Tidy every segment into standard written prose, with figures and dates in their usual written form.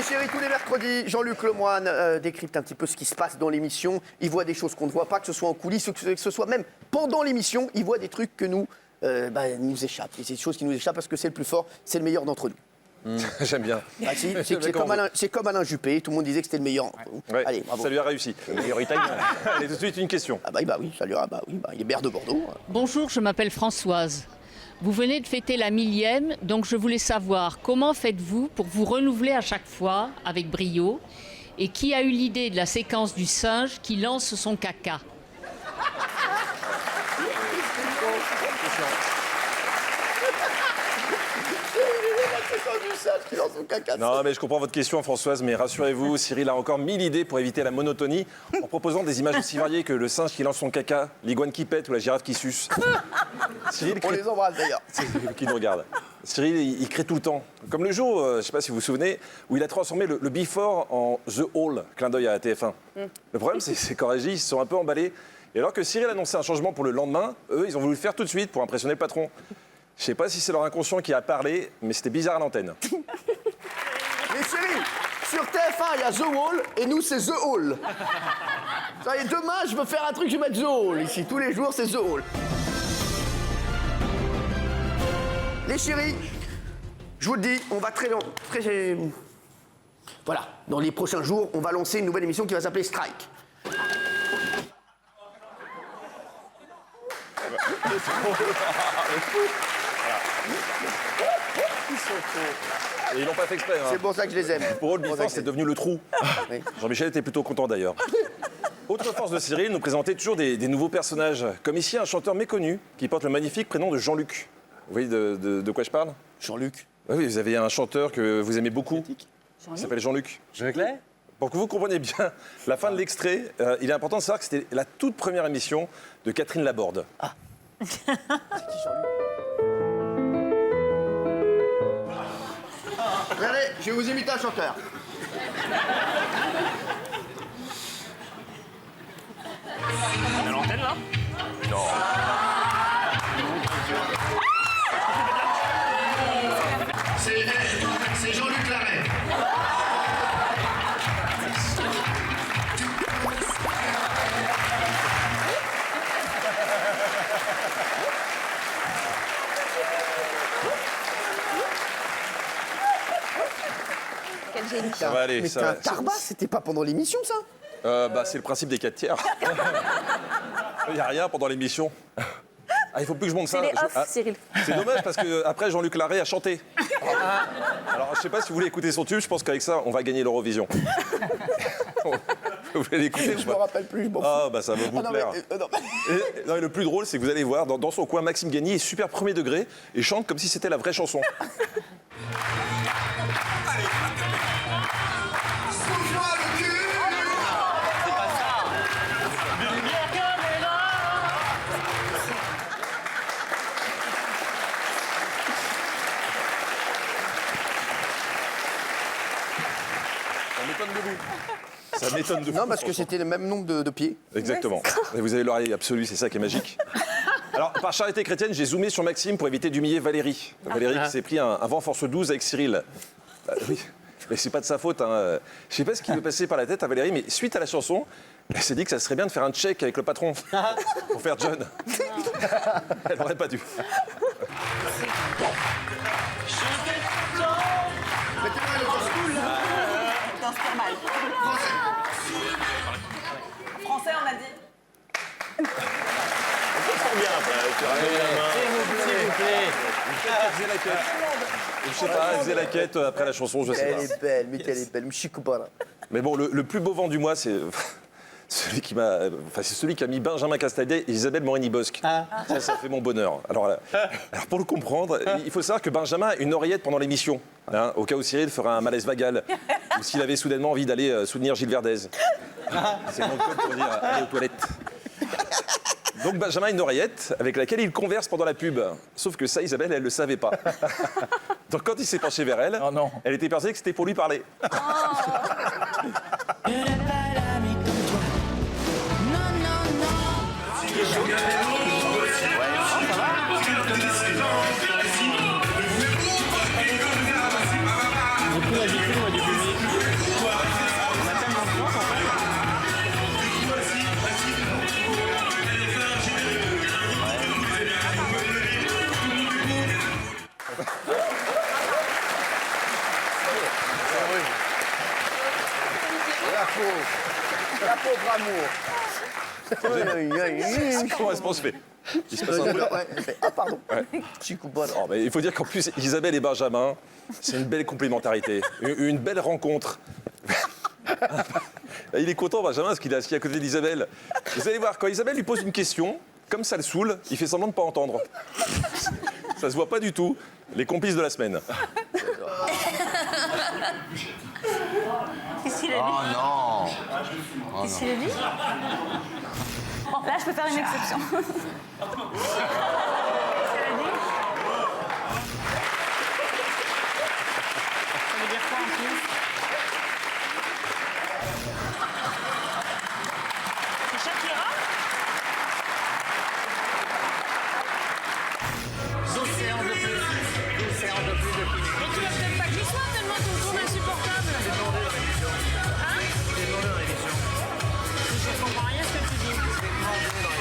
Chéris, tous les mercredis, Jean-Luc Lemoyne décrypte un petit peu ce qui se passe dans l'émission. Il voit des choses qu'on ne voit pas, que ce soit en coulisses, que ce soit même pendant l'émission. Il voit des trucs que nous échappent. Et c'est des choses qui nous échappent parce que c'est le plus fort, c'est le meilleur d'entre nous. J'aime bien. Ah, si, c'est comme Alain Juppé, tout le monde disait que c'était le meilleur entre nous. Ouais, Allez, bravo. ça lui a réussi. Le meilleur italien. Allez, tout de suite, une question. Ah bah oui, ça lui a, il est maire de Bordeaux. Bonjour, je m'appelle Françoise. Vous venez de fêter la 1000e, donc je voulais savoir comment faites-vous pour vous renouveler à chaque fois avec brio et qui a eu l'idée de la séquence du singe qui lance son caca? Non, mais je comprends votre question, Françoise, mais rassurez-vous, Cyril a encore 1000 idées pour éviter la monotonie en proposant des images aussi variées que le singe qui lance son caca, l'iguane qui pète ou la girafe qui suce. Cyril On les embrasse d'ailleurs. Qui nous regarde. Cyril, il crée tout le temps. Comme le jour, je ne sais pas si vous vous souvenez, où il a transformé le Before en The Hall, clin d'œil à la TF1. Le problème, c'est qu'en régie, ils se sont un peu emballés. Et alors que Cyril annonçait un changement pour le lendemain, eux, ils ont voulu le faire tout de suite pour impressionner le patron. Je sais pas si c'est leur inconscient qui a parlé, mais c'était bizarre à l'antenne. Mais Cyril, sur TF1, il y a The Wall et nous, c'est The Hall. Ça y est, demain, je veux faire un truc, je vais mettre The Hall ici. Tous les jours, c'est The Hall. Les chéris, je vous le dis, on va Voilà, dans les prochains jours, on va lancer une nouvelle émission qui va s'appeler Strike. Et ils l'ont pas fait exprès. Hein. C'est pour ça que je les aime. Pour eux, le Before, c'est devenu le trou. Oui. Jean-Michel était plutôt content d'ailleurs. Autre force de Cyril, nous présenter toujours des nouveaux personnages. Comme ici, un chanteur méconnu qui porte le magnifique prénom de Jean-Luc. Vous voyez de quoi je parle? Jean-Luc. Oui, vous avez un chanteur que vous aimez beaucoup. Il s'appelle Jean-Luc. Jean-Luc Lahaye. Pour que vous compreniez bien la fin de l'extrait, il est important de savoir que c'était la toute première émission de Catherine Laborde. Ah. C'est qui Jean-Luc? Regardez, je vais vous imiter un chanteur. On est à l'antenne là? C'est Jean-Luc Lahaye. Quel génie. Ça va aller, Mais ça t'es un va. tarbat, c'était pas pendant l'émission, ça? C'est le principe des 4 tiers. Il n'y a rien pendant l'émission. Ah, il faut plus que je monte ça. C'est les off, Cyril. C'est dommage parce que après Jean-Luc Lahaye a chanté. Alors je sais pas si vous voulez écouter son tube, je pense qu'avec ça on va gagner l'Eurovision. Vous voulez l'écouter ou Je me pas? rappelle plus, je m'en fous. Ah bah ça va vous Ah non, plaire. mais, non, mais- Non, et le plus drôle, c'est que vous allez voir, dans son coin, Maxime Gagny est super premier degré et chante comme si c'était la vraie chanson. Ça m'étonne de vous. Ça m'étonne de vous. Non, parce que c'était le même nombre de pieds. Exactement. Et vous avez l'oreille absolue, c'est ça qui est magique. Alors, par charité chrétienne, j'ai zoomé sur Maxime pour éviter d'humilier Valérie. Valérie qui s'est pris un vent force 12 avec Cyril. Oui, mais c'est pas de sa faute. Hein. Je sais pas ce qui lui est passé par la tête à Valérie, mais suite à la chanson, elle s'est dit que ça serait bien de faire un check avec le patron pour faire John. Elle n'aurait pas dû. Danse pas mal. Français, on a dit. Je sais pas, elle faisait la quête après la chanson, je sais Elle pas. est belle, mais qu'elle est belle. Je suis coupable. Mais bon, le plus beau vent du mois, c'est celui qui m'a, c'est celui qui a mis Benjamin Castaldi et Isabelle Morini-Bosque. Ça fait mon bonheur. Alors pour le comprendre, il faut savoir que Benjamin a une oreillette pendant l'émission, hein, au cas où Cyril fera un malaise vagal, ou s'il avait soudainement envie d'aller soutenir Gilles Verdez. C'est mon code pour dire aller aux toilettes. Donc Benjamin a une oreillette avec laquelle il converse pendant la pub. Sauf que ça, Isabelle, elle le savait pas. Donc quand il s'est penché vers elle, elle était persuadée que c'était pour lui parler. Comment elle se pense fait? Il se passe un truc. Ouais, elle fait, ah pardon. Petit coup de bol. Oh, mais il faut dire qu'en plus, Isabelle et Benjamin, c'est une belle complémentarité, une belle rencontre. Il est content, Benjamin, parce qu'il est assis à côté d'Isabelle. Vous allez voir, quand Isabelle lui pose une question, comme ça le saoule, il fait semblant de ne pas entendre. Ça se voit pas du tout. Les complices de la semaine. Qu'est-ce qu'il a dit Oh non. Qu'est-ce qu'il a dit Bon, là, je peux faire une exception. Qu'est-ce qu'elle a dit Ça veut dire quoi en plus C'est Shakira Mais tu vas peut-être pas qu'il soit tellement ton tour insupportable. Hein Je comprends rien à ce que tu dis.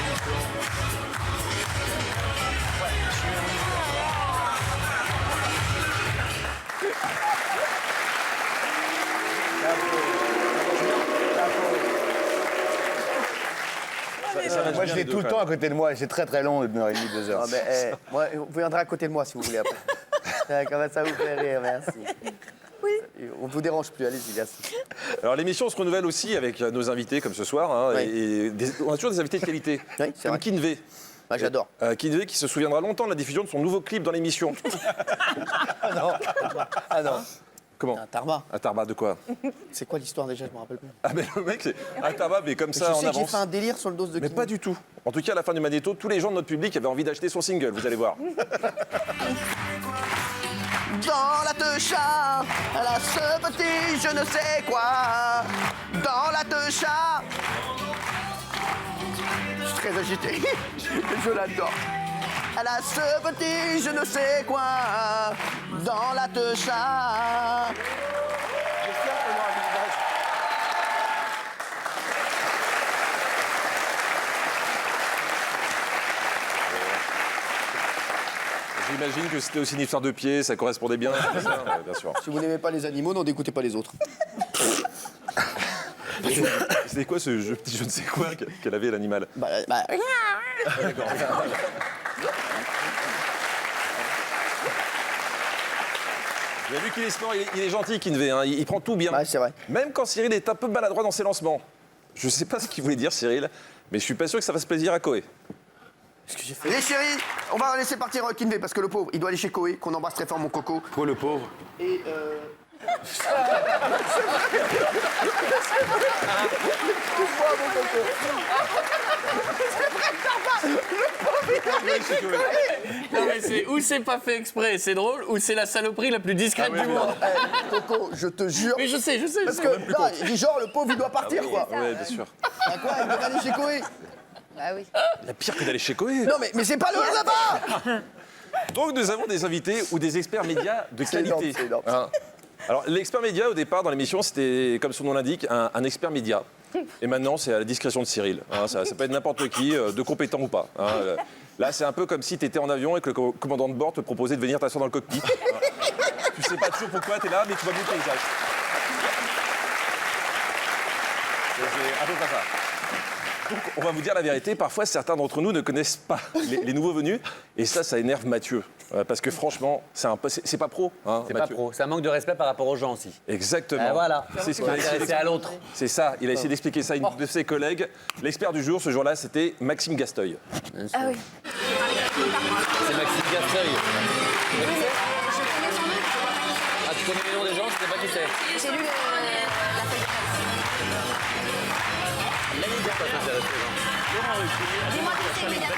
Moi, je l'ai tout le temps à côté de moi. C'est très très long, 1h30, 2 heures. Ah, mais, moi, vous viendrez à côté de moi si vous voulez après. Comment ça vous fait rire, merci. Oui. On ne vous dérange plus, allez-y, merci. Alors l'émission se renouvelle aussi avec nos invités, comme ce soir. Hein, Oui. et on a toujours des invités de qualité. Oui, c'est comme vrai. Kinvey. Ah, j'adore. Kinvey qui se souviendra longtemps de la diffusion de son nouveau clip dans l'émission. Ah non. Comment? Un tarma. Un tarba de quoi? C'est quoi l'histoire déjà? Je me rappelle plus. Ah mais le mec, c'est un tarba, mais comme Je ça en sais que j'ai avance. fait un délire sur le dos de Mais Kim. pas du tout. En tout cas, à la fin du Magnéto, tous les gens de notre public avaient envie d'acheter son single, vous allez voir. Dans la techa, elle a ce petit je ne sais quoi. Dans la techa. Je suis très agité. Je l'adore. Elle a ce petit je ne sais quoi. Dans la techa. J'imagine que c'était aussi une histoire de pied, ça correspondait bien. C'est ça, ouais, bien sûr. Si vous n'aimez pas les animaux, n'en dégoûtez pas les autres. C'était quoi ce jeu, petit je ne sais quoi qu'elle avait l'animal? Bah, D'accord. Vous avez vu qu'il est sport, il est gentil, Kinvey, hein, il prend tout bien. Ouais, c'est vrai. Même quand Cyril est un peu maladroit dans ses lancements. Je sais pas ce qu'il voulait dire, Cyril, mais je suis pas sûr que ça fasse plaisir à Koé. Qu'est-ce que j'ai fait? Les chéris, on va laisser partir Kinvey parce que le pauvre, il doit aller chez Koé, qu'on embrasse très fort, mon coco. Pour le pauvre. Et Non mais c'est ou c'est pas fait exprès, c'est drôle, ou c'est la saloperie la plus discrète du monde. Coco, je te jure. Mais je sais. Parce que là, il dit genre le pauvre il doit partir quoi. Ouais, bien sûr. Ah, quoi, il doit aller chez Koé. Il y a pire que d'aller chez Koé. Non mais c'est pas le là-bas. Donc nous avons des invités ou des experts médias de C'est énorme, qualité. c'est énorme. Hein. Alors l'expert média au départ dans l'émission c'était comme son nom l'indique un expert média. Et maintenant c'est à la discrétion de Cyril. Hein, ça peut être n'importe qui, de compétent ou pas. Hein. Là c'est un peu comme si tu étais en avion et que le commandant de bord te proposait de venir t'asseoir dans le cockpit. Hein. Tu sais pas toujours pourquoi tu es là mais tu vas voir le paysage. C'est un peu comme ça. Donc, on va vous dire la vérité, parfois certains d'entre nous ne connaissent pas les nouveaux venus, et ça énerve Mathieu. Parce que franchement, c'est pas pro. Hein, C'est pas Mathieu. pro, c'est un manque de respect par rapport aux gens aussi. Exactement. Voilà, C'est ce qu'il a essayé c'est à l'autre. C'est ça, il a essayé d'expliquer ça à une de ses collègues. L'expert du jour, ce jour-là, c'était Maxime Gasteuil. Ah oui. C'est Maxime Gasteuil. Ah, tu connais les noms des gens, tu sais pas qui c'est. J'ai lu la Dis-moi qui c'est immédiatement.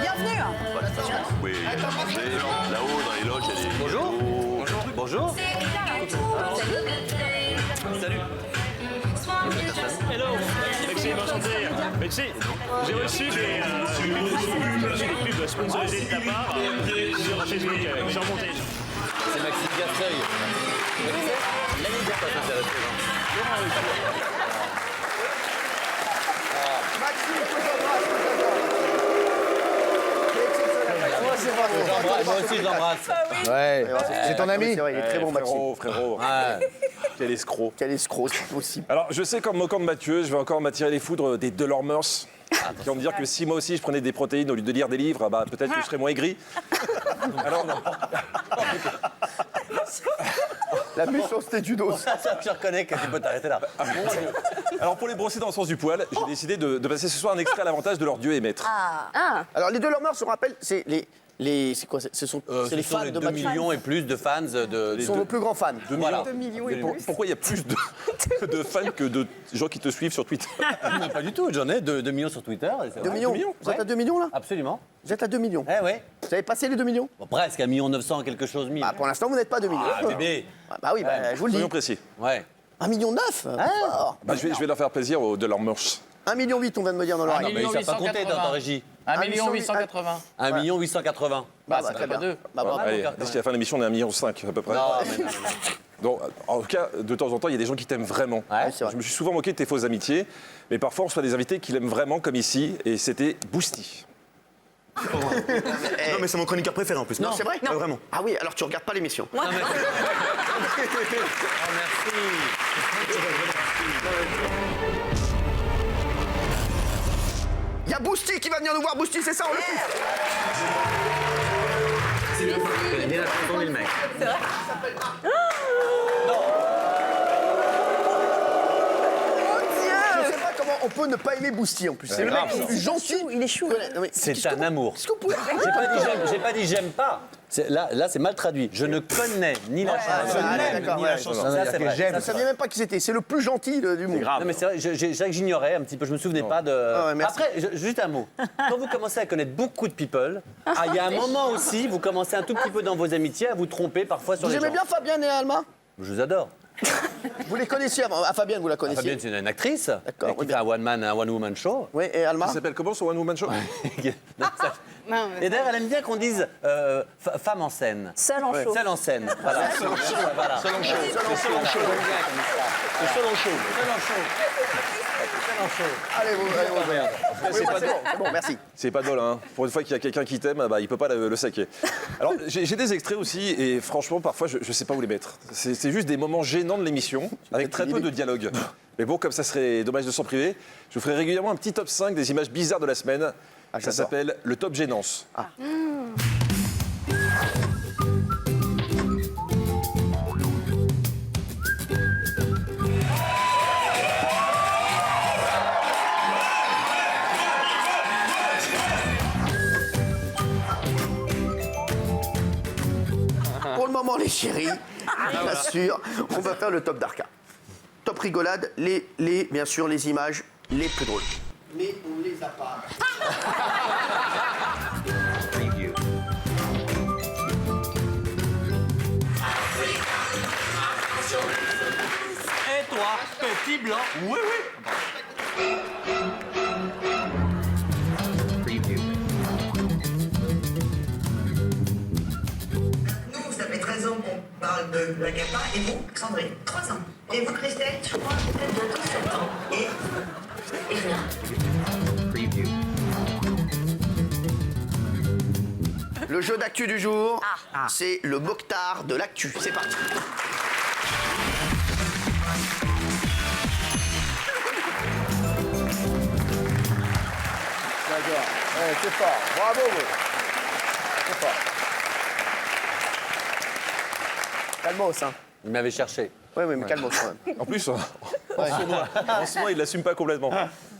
Bienvenue. Oui, là-haut, dans les loges, il y a des... Bonjour. Bonjour. Salut. Hello. Maxime, enchanté. Maxime, j'ai reçu des pubs sponsorisées de ta part sur Facebook. J'ai remonté. C'est Maxime Gasteuil. Maxime, je t'embrasse. C'est exceptionnel. Moi aussi, je l'embrasse. Ouais. C'est ton ami? C'est vrai, il est très bon, Maxime. Frérot. Ouais. Quel escroc. Quel escroc, c'est possible. Alors, je sais qu'en me moquant de Mathieu, je vais encore m'attirer les foudres des Delormers. Qui vont me dire que si moi aussi je prenais des protéines au lieu de lire des livres, bah, peut-être que je serais moins aigri. Alors, La méchanceté du dos. Je reconnais que tu peux t'arrêter là. alors, pour les brosser dans le sens du poil, j'ai décidé de passer ce soir un extrait à l'avantage de leur dieu et maître. Alors, les Delormers, je rappelle, c'est c'est quoi? Ce sont les fans de 2 Mathieu. millions et plus de fans de... Ce sont nos plus grands fans. 2 Voilà. millions. Pourquoi il y a plus de fans que de gens qui te suivent sur Twitter? Non, pas du tout, j'en ai 2 millions sur Twitter. 2 millions. Vous êtes à 2 millions, là? Absolument. Vous êtes à 2 millions. Eh ouais. Vous avez passé les 2 millions? Bon, presque, 1 900 000 quelque chose. Bah, pour l'instant, vous n'êtes pas à 2 millions. Ah, bébé. Bah oui, bah, je vous le dis. Soyons précis. Ouais. 1,9 million. Fort. Bah, je vais leur faire plaisir aux Delormers. 1,8 million, on vient de me dire dans l'oreille. Mais il s'est pas compté dans ta régie. 1 million 880. 1 880 Bah, ça très fait pas bien. deux. Bah, bravo. Allez, d'ici la fin de l'émission, on est à 1,5 million à peu près. Non, mais non. Donc, en tout cas, de temps en temps, il y a des gens qui t'aiment vraiment. Ouais, c'est vrai. Je me suis souvent moqué de tes fausses amitiés, mais parfois on reçoit des invités qui l'aiment vraiment, comme ici, et c'était Boosty. Non, mais c'est mon chroniqueur préféré en plus. Non, c'est vrai? Ouais, vraiment. Ah oui, alors tu regardes pas l'émission. Oh, merci. Il y a Boosty qui va venir nous voir. Boosty, c'est ça, on le kiffe. connais bien la chanson du mec. Je sais pas comment on peut ne pas aimer Boosty en plus. C'est le mec le plus gentil. Il est chou. C'est un amour. Est-ce que vous pouvez J'ai pas dit j'aime pas. Là, c'est mal traduit. Je ne connais ni la chanson, d'accord, ni ouais. la chanson. Non, il y a Ça, c'est que vrai. j'aime. Je savais même pas qui c'était. C'est le plus gentil du monde. Non mais c'est vrai, c'est vrai que j'ignorais un petit peu, je me souvenais pas de... Ah ouais, merci. Après, juste un mot. Quand vous commencez à connaître beaucoup de people, il y a un moment aussi, vous commencez un tout petit peu dans vos amitiés à vous tromper parfois sur Vous les aimez gens. bien Fabienne et Alma? Je vous adore. Vous les connaissiez avant? Ah, Fabienne, vous la connaissiez? Fabienne, c'est une actrice D'accord, qui oui, fait un one-woman show. Oui, et Alma? Ça s'appelle comment son One Woman Show? Non, Et d'ailleurs, elle aime bien qu'on dise femme en scène. Seul en show. Seule en scène. Voilà. Seul en show. Voilà. Seul en show. C'est seul en show. C'est seul en show. Seul en show. Seul en show. Allez, vous merde. C'est pas C'est bon, merci. C'est pas de bol, hein. Pour une fois qu'il y a quelqu'un qui t'aime, bah, il peut pas le saquer. Alors, j'ai des extraits aussi, et franchement, parfois, je sais pas où les mettre. C'est juste des moments gênants de l'émission, avec très peu de dialogue. Mais bon, comme ça serait dommage de s'en priver, je vous ferai régulièrement un petit top 5 des images bizarres de la semaine. Ça j'adore. s'appelle le top gênance. Pour le moment, les chéris, bien sûr, on va faire le top d'Arca. Top rigolade, bien sûr, les images les plus drôles. Mais on les a pas. Et toi, petit blanc. Oui, oui. Nous, ça fait 13 ans qu'on parle de la GAFA, et vous, Sandrine, 3 ans. Et vous, Christelle, je crois, peut-être bientôt 7 ans. Et rien. Le jeu d'actu du jour, c'est le Mokhtar de l'actu. C'est parti. D'accord. C'est fort. Bravo, vous. C'est fort. Calmos, hein. Il m'avait cherché. Oui, mais calmos quand même. En plus, en ce moment, il l'assume pas complètement.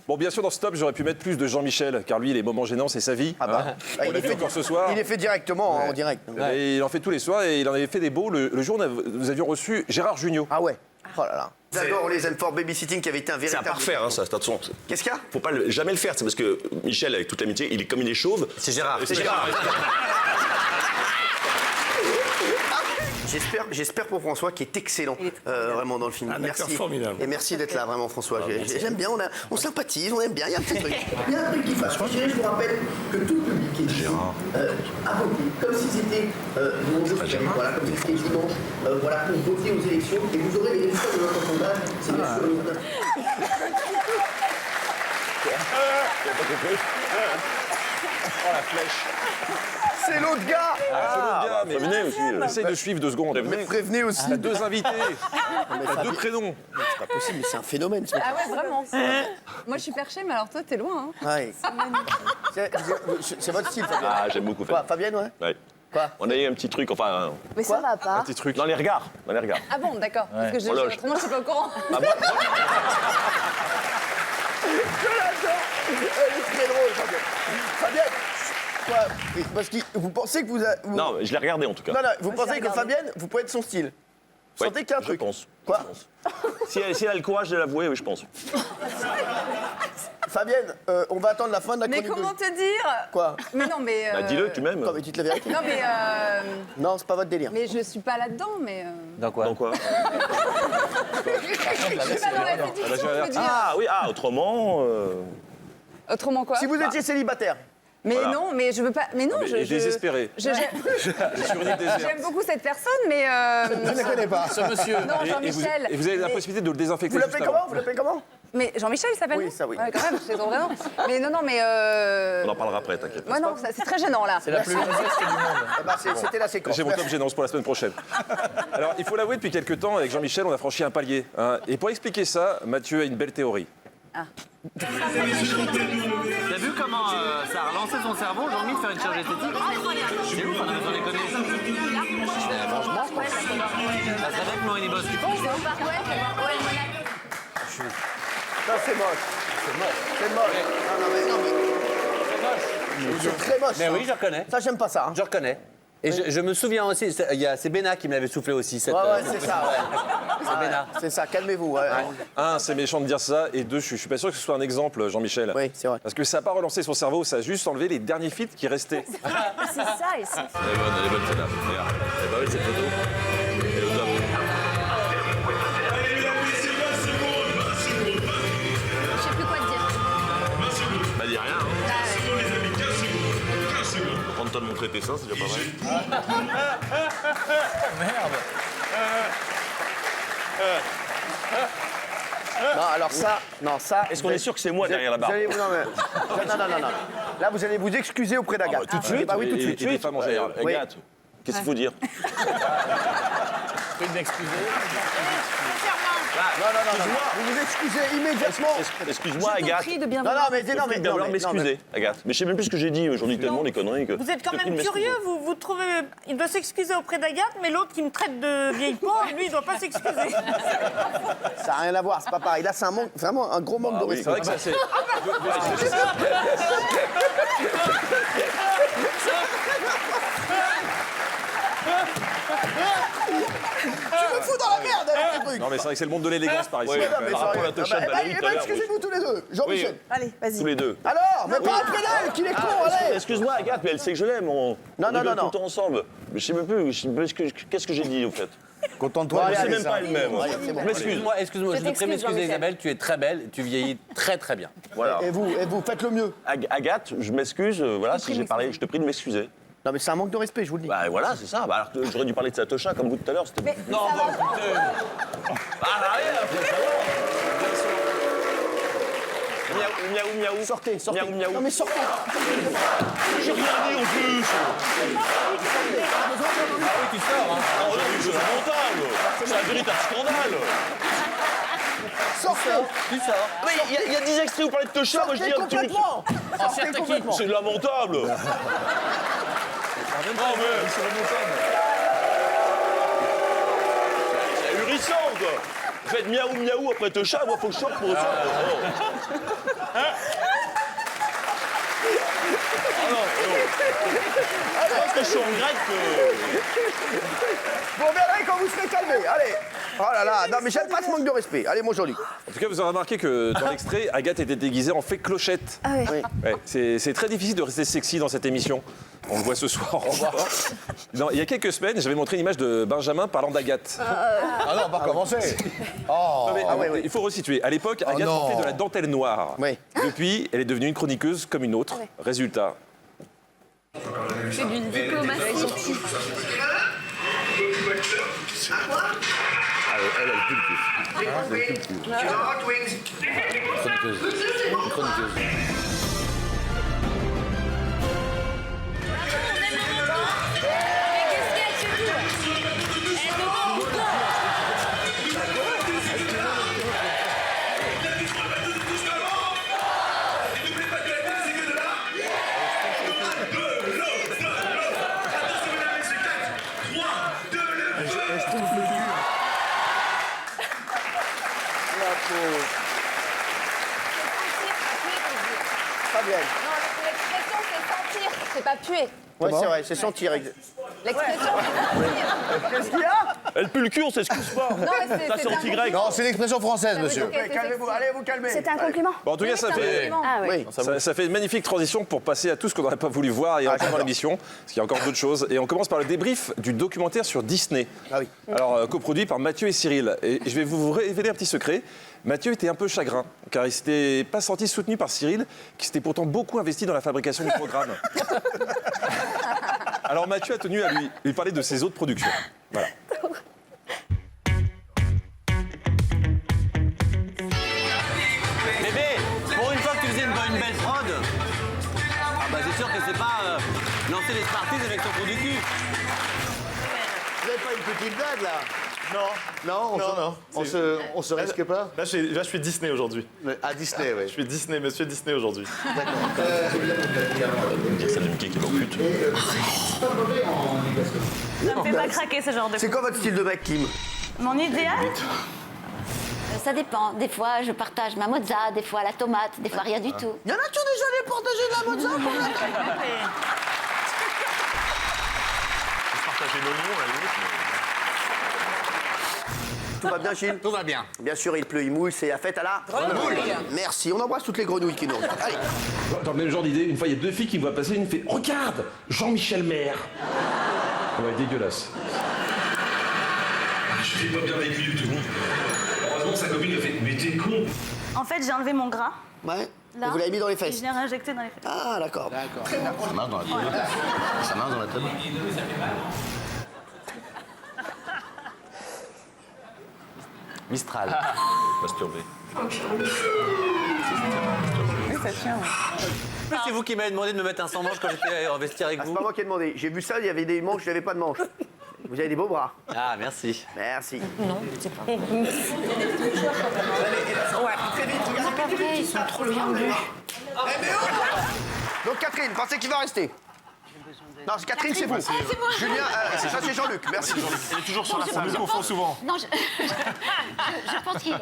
Bon, bien sûr, dans ce top, j'aurais pu mettre plus de Jean-Michel, car lui, les moments gênants, c'est sa vie. Ah bah, On l'a vu encore ce soir. Il est fait directement en direct. Et il en fait tous les soirs et il en avait fait des beaux. Le jour où nous avions reçu Gérard Jugnot. Ah ouais. Oh là là. D'abord, on les aime fort. Babysitting qui avait été un C'est à véritable. pas refaire, hein, ça, attention. Qu'est-ce qu'il y a? Faut pas jamais le faire, c'est parce que Michel, avec toute l'amitié, il est comme il est chauve. C'est Gérard. C'est Gérard. J'espère pour François qui est excellent vraiment dans le film. Merci. formidable. Et merci d'être là vraiment François. J'aime bien, on sympathise, on aime bien, il y a un petit truc. Il y a un truc qui fâche. Je vous rappelle que tout le public est ici a voté comme si c'était dimanche, voilà, comme si c'était dimanche, voilà, pour voter aux élections. Et vous aurez les résultats de notre sondage. C'est bien sûr. Oh la flèche. C'est l'autre gars. Mais Prévenez aussi. essaye de suivre 2 secondes. Mais prévenez aussi. T'as 2 invités. T'as 2 prénoms. C'est pas possible, mais c'est un phénomène. Ce mec. Ah ouais, vraiment. Moi, je suis perchée, mais alors toi, t'es loin. Hein. Ouais. C'est votre style, Fabienne. Ah, j'aime beaucoup Quoi, faire. Fabienne, ouais. Ouais. Quoi? On a eu un petit truc, enfin, Mais ça va pas. Un petit truc. dans les regards. Dans les regards. Ah bon, d'accord. Parce que En loge. autrement, je suis pas au courant. Ah, moi, Je l'adore. Elle est très drôle, Fabienne. Fabienne. Quoi? Parce que vous pensez que vous... non, je l'ai regardé en tout cas. Non, vous je pensez l'ai que regardé. Fabienne, vous pouvez être son style. Vous Ouais, sentez qu'il y a un je truc. pense. Quoi? Si elle a le courage de l'avouer, oui, je pense. Fabienne, on va attendre la fin de la Mais chronique. comment te dire? Quoi? Mais non, mais. Bah, dis-le, tu m'aimes. Non, mais dites la vérité. Non, mais. Non, c'est pas votre délire. Mais je suis pas là-dedans, mais. Dans quoi? Dans quoi? Je suis pas dans la séduction, je veux dire. Ah oui, autrement. Autrement quoi? Si vous étiez célibataire, Mais Voilà. non, mais je veux pas. Mais non, je. Et désespéré. J'aime Sur une île déserte. j'aime beaucoup cette personne, mais. Je ne la connais pas. Ce monsieur. Non, Jean-Michel. Et vous avez la Mais- possibilité de le désinfecter. vous l'appelez juste comment? avant. Vous l'appelez comment? Mais Jean-Michel, il s'appelle Oui, lui ça, oui. Ouais, quand même, c'est son vrai nom. Mais non, mais. On en parlera après, t'inquiète. Ouais, non, c'est très gênant là. C'est la plus longue geste du monde. Eh ben, c'était la séquence. J'ai mon top gênance pour la semaine prochaine. Alors, il faut l'avouer, depuis quelques temps, avec Jean-Michel, on a franchi un palier. Hein. Et pour expliquer ça, Mathieu a une belle théorie. T'as vu comment ça a relancé son cerveau, Jean-Mi, de faire une chirurgie esthétique? C'est ouf, on avait sans déconner. Franchement, je pense. Ça serait avec Morini Boss, tu penses? Non, c'est moche. C'est moche. Non, mais. C'est très moche. Mais ça. oui, je reconnais. Ça, j'aime pas ça. hein. Je reconnais. Et je me souviens aussi, c'est Béna qui me l'avait soufflé aussi. Cette, Ouais, ouais, c'est ça. C'est Béna. C'est ça, calmez-vous. Ouais. Un, c'est méchant de dire ça. Et deux, je suis pas sûr que ce soit un exemple, Jean-Michel. Oui, c'est vrai. Parce que ça n'a pas relancé son cerveau, ça a juste enlevé les derniers fits qui restaient. C'est ça, et c'est. Elle est bonne celle-là. Regarde. Elle est pas belle cette photo. Elle est au top. Je sais plus quoi te dire. Bah, dis rien. Hein. Prends le temps de montrer tes seins, c'est déjà pas mal. Non, alors ça, non, ça. Est-ce qu'on est sûr que c'est moi derrière la barbe? Non, mais. Non. Là, vous allez vous excuser auprès d'Agathe. Tout de suite? Bah oui, tout de suite. Et des femmes en général. Oui. Agathe, qu'est-ce qu'il faut dire? Une m'excuser. Non. Vous vous excusez immédiatement. Excuse-moi, Je t'en Agathe. prie de bien Non, vouloir. mais non, mais. Il va falloir m'excuser, Agathe. Mais je sais même plus ce que j'ai dit. J'en dis tellement des conneries que. Vous êtes quand je te prie même de m'excuser. curieux, vous trouvez. Il doit s'excuser auprès d'Agathe, mais l'autre qui me traite de vieille pauvre, lui, il doit pas s'excuser. Ça n'a rien à voir, c'est pas pareil. Là, c'est un manque, vraiment un gros manque de oui, C'est respect. vrai que ça, c'est. Tu me fous dans la merde avec tes trucs. Non, mais c'est vrai que c'est le monde de l'élégance par ici. Ouais, Non, mais par rapport à la sérieux. Tosha de Valérie tout à l'heure, excusez-vous tous les deux. Jean-Michel. Oui. Allez, vas-y. Tous les deux. Alors, mais pas après d'elle, qu'il est con, allez. Excuse-moi, Agathe, mais elle sait que je l'aime. On rigole tout le temps ensemble. Mais je sais même plus. Qu'est-ce que j'ai dit, au fait? Contente-toi. Allez, Je sais allez, même pas elle-même. Allez, c'est bon. Excuse-moi, Je je te prie de t'excuse, m'excuser, Jean-Michel. Isabelle, tu es très belle, tu vieillis très très bien. Voilà. Et vous, faites le mieux. Agathe, je m'excuse. Voilà, si j'ai parlé, je te prie de m'excuser. Non, mais c'est un manque de respect, je vous le dis. Bah voilà, c'est ça. Bah, alors que j'aurais dû parler de Satosha comme vous tout à l'heure. C'était. Mais Non, ça bah va. écoutez. Ah, rien, après ça va. Miaou, miaou, miaou. Sortez. Miaou, miaou. Non, mais sortez. J'ai rien dit en plus. Ah oui, tu sors, hein. Ah, on a vu, c'est lamentable. C'est un véritable scandale. Sortez. Tu sors. Mais il y a 10 extraits où vous parlez de Tosha, moi je dis Sortez un petit truc. complètement. Sortez complètement. C'est lamentable. Non mais c'est ahurissant quoi. Vous faites miaou miaou après Tosha, moi faut que je sorte pour ça. Ah non, je pense que je suis en grec Vous reviendrez quand vous serez calmé. Allez. Oh là là. Non, mais j'aime pas ce manque de respect. Allez, mon Jean-Luc. En tout cas, vous aurez remarqué que dans l'extrait, Agathe était déguisée en fée clochette. Ah ouais. Ouais, c'est très difficile de rester sexy dans cette émission. On le voit ce soir encore. Non, il y a quelques semaines, j'avais montré une image de Benjamin parlant d'Agathe. Ah non, pas commencer. Oh. Non, mais, il faut resituer. À l'époque, Agathe non. portait de la dentelle noire. Oui. Depuis, elle est devenue une chroniqueuse comme une autre. Résultat. C'est d'une diplomatie. Elle a le pulpe. Tu vas Hot Wings. Chroniqueuse. Une chroniqueuse. Fabienne. L'expression, c'est sentir, c'est pas puer. Ouais, c'est vrai, c'est sentir. L'expression, Qu'est-ce qu'il y a? Elle pue le cul, on s'excuse pas. Non, mais Ça, c'est anti-grec. Non, c'est l'expression française, monsieur. Calmez-vous, allez vous calmer. C'était un compliment. Bon, en tout cas, ça fait, Ah oui. ça fait une magnifique transition pour passer à tout ce qu'on n'aurait pas voulu voir et entendre dans l'émission, parce qu'il y a encore d'autres choses. Et on commence par le débrief du documentaire sur Disney. Ah oui. Alors, coproduit par Mathieu et Cyril. Et je vais vous révéler un petit secret. Mathieu était un peu chagrin, car il s'était pas senti soutenu par Cyril, qui s'était pourtant beaucoup investi dans la fabrication du programme. Alors Mathieu a tenu à lui parler de ses autres productions. Voilà. Bébé, pour une fois que tu faisais une belle prod, ah bah c'est sûr que c'est pas lancer les Smarties avec ton trou du cul. Vous n'avez pas une petite blague, là? Non. Non, on se risque pas? Là, je suis Disney aujourd'hui. À Disney, oui. Je suis Disney, monsieur Disney aujourd'hui. C'est le Mickey qui m'occute. Ça me fait pas craquer ce genre de. C'est quoi votre style de mec, Kim? Mon idéal? Ça dépend. Des fois, je partage ma mozza, des fois la tomate, des fois rien du tout. Il y en a qui ont déjà les partagé de la mozza pour la Partager l'oignon, à la limite, mais... Tout va bien, Gilles? Tout va bien. Bien sûr, il pleut, il mouille, c'est la fête à la grenouille. Merci, on embrasse toutes les grenouilles qui nous regardent. Allez. Dans le même genre d'idée, une fois, il y a deux filles qui me voient passer, une me fait « Regarde, Jean-Michel Maire !» Ouais, dégueulasse. Je l'ai pas bien vécu du tout. Heureusement, sa copine a fait « Mais t'es con !» En fait, j'ai enlevé mon gras. Ouais. Là. Et vous l'avez mis dans les Et fesses? je l'ai réinjecté dans les fesses. Ah, d'accord. Ça marche dans la table. Ça marche dans la table. Mistral. Masturbé. C'est vous qui m'avez demandé de me mettre un sans-manche quand j'étais en vestiaire avec Ah, c'est vous. pas moi qui ai demandé. J'ai vu ça, il y avait des manches, je n'avais pas de manches. Vous avez des beaux bras. Ah, merci. Merci. Non, c'est pas. Après, ils sont trop bien vus. Donc Catherine, pensez qu'il va rester? Non, c'est Catherine, c'est vous. c'est moi. Julien, ça c'est Jean-Luc, merci. Elle est toujours sur la salle. On me confond souvent. Non, je pense qu'il va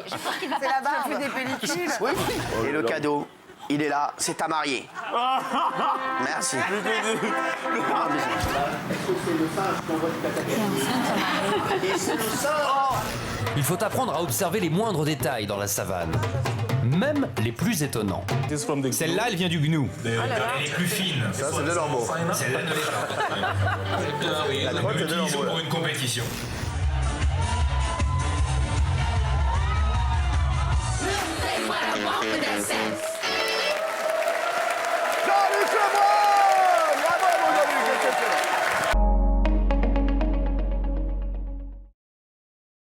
C'est la barbe. partir. Des pellicules. Oui. Et le cadeau, il est là, c'est ta mariée. Merci. Il faut apprendre à observer les moindres détails dans la savane, même les plus étonnants. Celle-là, elle vient du gnou. Elle est plus fine. Ça, c'est de l'ormeau. Celle-là ne l'est pas. Oui, La droite, c'est de l'utilise l'ormeau, pour une compétition. They wanna walk with that sense.